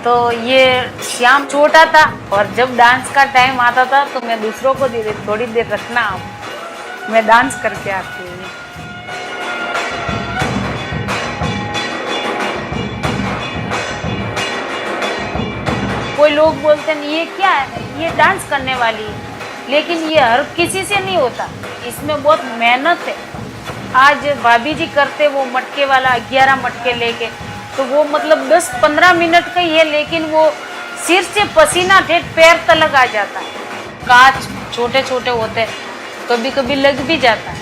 तो ये श्याम छोटा था और जब डांस का टाइम आता था तो मैं दूसरों को थोड़ी देर रखना आप, मैं डांस करके आती हूँ। कोई लोग बोलते हैं ये क्या है, ये डांस करने वाली है, लेकिन ये हर किसी से नहीं होता, इसमें बहुत मेहनत है। आज भाभी जी करते वो मटके वाला 11 मटके लेके, तो वो मतलब 10-15 मिनट का ही है, लेकिन वो सिर से पसीना ठेठ पैर तलक आ जाता है। कांच छोटे छोटे होते हैं, कभी कभी लग भी जाता है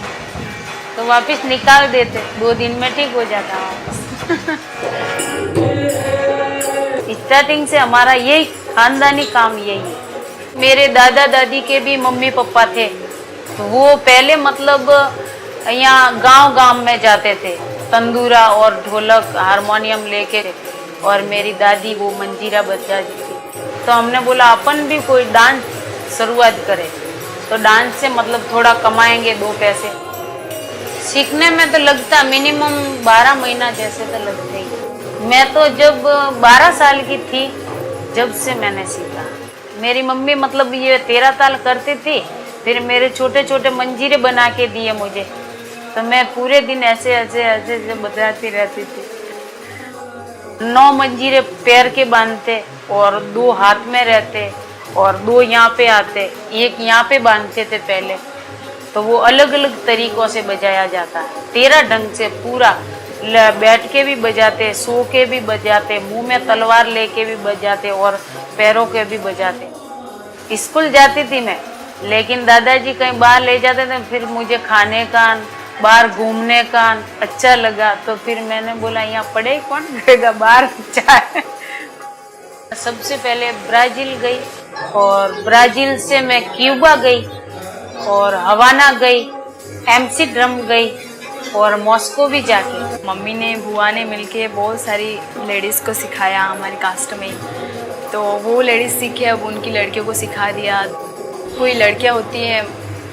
तो वापस निकाल देते, 2 दिन में ठीक हो जाता है वापस। स्टार्टिंग से हमारा यही खानदानी काम यही है। मेरे दादा दादी के भी मम्मी पापा थे, तो वो पहले मतलब यहाँ गांव गांव में जाते थे, तंदूरा और ढोलक हारमोनियम लेके, और मेरी दादी वो मंजीरा बजाती थी। तो हमने बोला अपन भी कोई डांस शुरुआत करें, तो डांस से मतलब थोड़ा कमाएंगे 2 पैसे। सीखने में तो लगता मिनिमम 12 महीना जैसे तो लगते ही। मैं तो जब 12 साल की थी जब से मैंने सीखा। मेरी मम्मी मतलब ये 13 ताल करती थी, फिर मेरे छोटे छोटे मंजीरे बना के दिए मुझे, तो मैं पूरे दिन ऐसे ऐसे ऐसे ऐसे बजाती रहती थी। 9 मंजीरे पैर के बांधते और 2 हाथ में रहते और 2 यहाँ पे आते, एक यहाँ पे बांधते थे पहले, तो वो अलग अलग तरीकों से बजाया जाता है। 13 ढंग से पूरा, बैठ के भी बजाते, सो के भी बजाते, मुंह में तलवार लेके भी बजाते और पैरों के भी बजाते। स्कूल जाती थी मैं, लेकिन दादाजी कहीं बाहर ले जाते थे, फिर मुझे खाने का बाहर घूमने का अच्छा लगा, तो फिर मैंने बोला यहाँ पढ़े कौन करेगा, बाहर अच्छा है। सबसे पहले ब्राजील गई और ब्राजील से मैं क्यूबा गई और हवाना गई, एम्स्टर्डम गई और मॉस्को भी जाके। मम्मी ने बुआ ने मिलके बहुत सारी लेडीज़ को सिखाया हमारी कास्ट में, तो वो लेडीज़ सीखे, अब उनकी लड़कियों को सिखा दिया। कोई लड़कियां होती हैं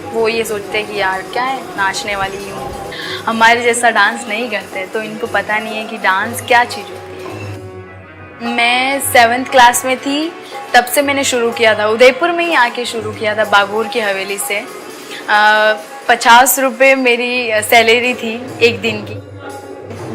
वो ये सोचते हैं कि यार क्या है, नाचने वाली हूँ, हमारे जैसा डांस नहीं करते, तो इनको पता नहीं है कि डांस क्या चीज़ होती है। मैं 7th क्लास में थी तब से मैंने शुरू किया था, उदयपुर में ही आके शुरू किया था, बागोर की हवेली से। 50 रुपये मेरी सैलरी थी एक दिन की,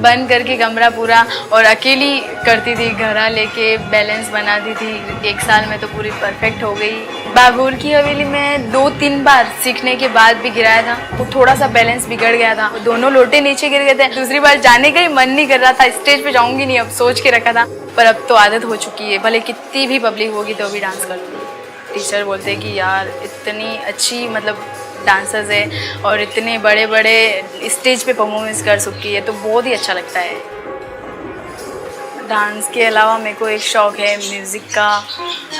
बंद करके कमरा पूरा, और अकेली करती थी, घड़ा लेके बैलेंस बनाती थी। 1 साल में तो पूरी परफेक्ट हो गई। बागोर की हवेली में 2-3 बार सीखने के बाद भी गिराया था, तो थोड़ा सा बैलेंस बिगड़ गया था, दोनों लोटे नीचे गिर गए थे। दूसरी बार जाने का ही मन नहीं कर रहा था, स्टेज पे जाऊंगी नहीं अब सोच के रखा था, पर अब तो आदत हो चुकी है, भले कितनी भी पब्लिक होगी तो भी डांस कर लूँगी। टीचर बोलते हैं कि यार इतनी अच्छी मतलब डांसर्स है और इतने बड़े बड़े स्टेज पे परफॉर्मेंस कर चुकी है, तो बहुत ही अच्छा लगता है। डांस के अलावा मेरे को एक शौक़ है म्यूज़िक का,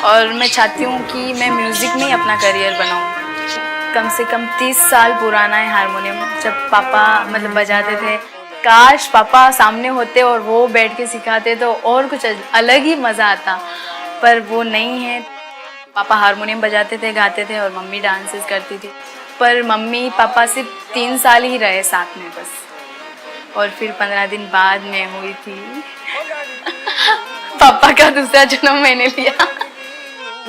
और मैं चाहती हूँ कि मैं म्यूज़िक में ही अपना करियर बनाऊँ। कम से कम 30 साल पुराना है हारमोनियम, जब पापा मतलब बजाते थे। काश पापा सामने होते और वो बैठ के सिखाते तो और कुछ अलग ही मज़ा आता, पर वो नहीं है। पापा हारमोनियम बजाते थे, गाते थे, और मम्मी डांसेस करती थी, पर मम्मी पापा सिर्फ 3 साल ही रहे साथ में बस, और फिर 15 दिन बाद में हुई थी। पापा का दूसरा जन्म मैंने लिया।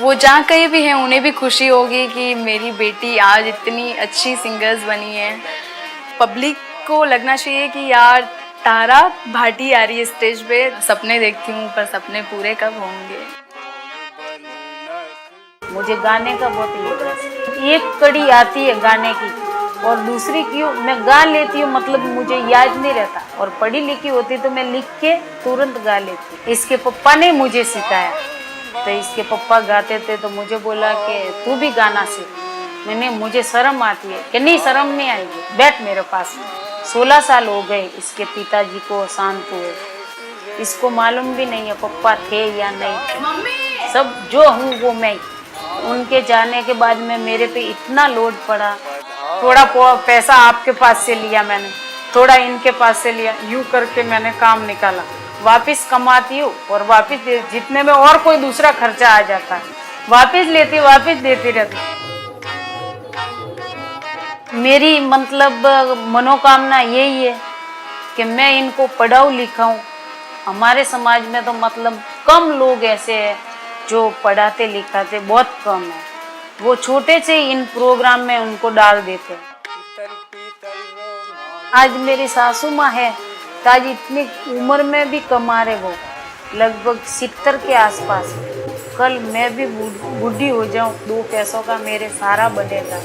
वो जहाँ कहीं भी हैं उन्हें भी खुशी होगी कि मेरी बेटी आज इतनी अच्छी सिंगर्स बनी है। पब्लिक को लगना चाहिए कि यार तारा भाटी आ रही है स्टेज पे। सपने देखती हूँ पर सपने पूरे कब होंगे। मुझे गाने का बहुत इंटरेस्ट है। एक कड़ी आती है गाने की और दूसरी क्यों मैं गा लेती हूँ, मतलब मुझे याद नहीं रहता, और पढ़ी लिखी होती तो मैं लिख के तुरंत गा लेती। इसके पप्पा ने मुझे सिखाया, तो इसके पप्पा गाते थे तो मुझे बोला कि तू भी गाना सीख। मैंने मुझे शर्म आती है कि नहीं, शर्म नहीं आएगी, बैठ मेरे पास। 16 साल हो गए इसके पिताजी को शांत हुए, इसको मालूम भी नहीं है पप्पा थे या नहीं थे, सब जो हूँ वो मैं। उनके जाने के बाद में मेरे पे इतना लोड पड़ा, थोड़ा पैसा आपके पास से लिया मैंने, थोड़ा इनके पास से लिया, यूं करके मैंने काम निकाला, वापस कमाती हूँ और वापस जितने में और कोई दूसरा खर्चा आ जाता है वापस लेती, वापस देती रहती। मेरी मतलब मनोकामना यही है कि मैं इनको पढ़ाऊँ लिखाऊँ। हमारे समाज में तो मतलब कम लोग ऐसे हैं जो पढ़ाते लिखाते, बहुत कम है। वो छोटे से इन प्रोग्राम में उनको डाल देते हैं। आज मेरी सासू माँ है तो आज इतनी उम्र में भी कमा रहे, वो लगभग 70 के आसपास। कल मैं भी बूढ़ी हो जाऊं, 2 पैसों का मेरे सारा बनेगा।